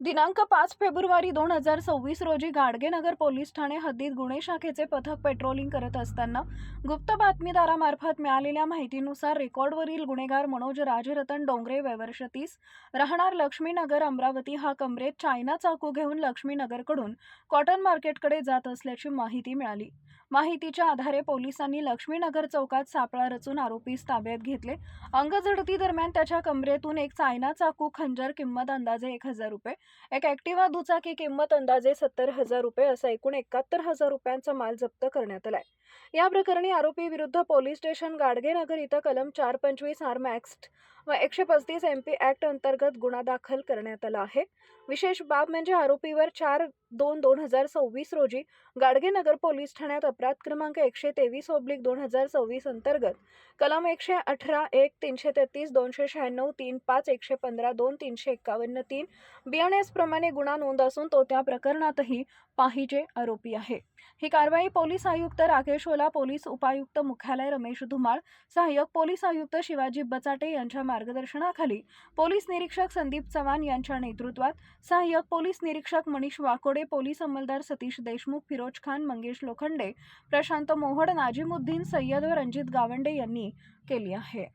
दिनांक 5 फेब्रुवारी 2026 रोजी गाडगेनगर पोलीस ठाणे हद्दीत गुन्हे शाखेचे पथक पेट्रोलिंग करत असताना गुप्त बातमीदारामार्फत मिळालेल्या माहितीनुसार रेकॉर्डवरील गुन्हेगार मनोज राजरतन डोंगरे वय वर्ष 30 राहणार लक्ष्मीनगर अमरावती हा कमरेत चायना चाकू घेऊन लक्ष्मीनगरकडून कॉटन मार्केटकडे जात असल्याची माहिती मिळाली। माहितीच्या आधारे पोलिसांनी लक्ष्मीनगर चौकात सापळा रचून आरोपीस ताब्यात घेतले। अंगझडती दरम्यान त्याच्या कमरेतून एक चायना चाकू, खंजर किंमत अंदाजे 1000 रुपये, एक ॲक्टिवा दुचाकी किंमत अंदाजे 70,000 रुपये असा एकूण 71,000 रुपयांचा माल जप्त करण्यात आलाय। या प्रकरणी आरोपी विरुद्ध पोलीस स्टेशन गाडगेनगर इथं कलम 425 आर्म ॲक्ट व 135 MP ॲक्ट अंतर्गत गुन्हा दाखल करण्यात आला आहे। विशेष बाब म्हणजे आरोपीवर 4/2/2026 रोजी गाडगेनगर पोलीस ठाण्यात अपराध क्रमांक 123/2026 अंतर्गत कलम 118 1 333 296 35 115 2 351 3 BNS प्रमाणे गुन्हा नोंद असून तो त्या प्रकरणातही पाहिजे आरोपी आहे। ही कारवाई पोलीस आयुक्त राकेश ओला, पोलीस उपायुक्त मुख्यालय रमेश धुमाळ, सहाय्यक पोलीस आयुक्त शिवाजी बचाटे यांच्या मार्गदर्शनाखाली पोलीस निरीक्षक संदीप चव्हाण यांच्या नेतृत्वात सहाय्यक पोलीस निरीक्षक मनीष वाकोडे, पोलीस अंमलदार सतीश देशमुख, फिरोज खान, मंगेश लोखंडे, प्रशांत मोहड, नाजिमुद्दीन सय्यद व रणजित गावंडे यांनी केली आहे।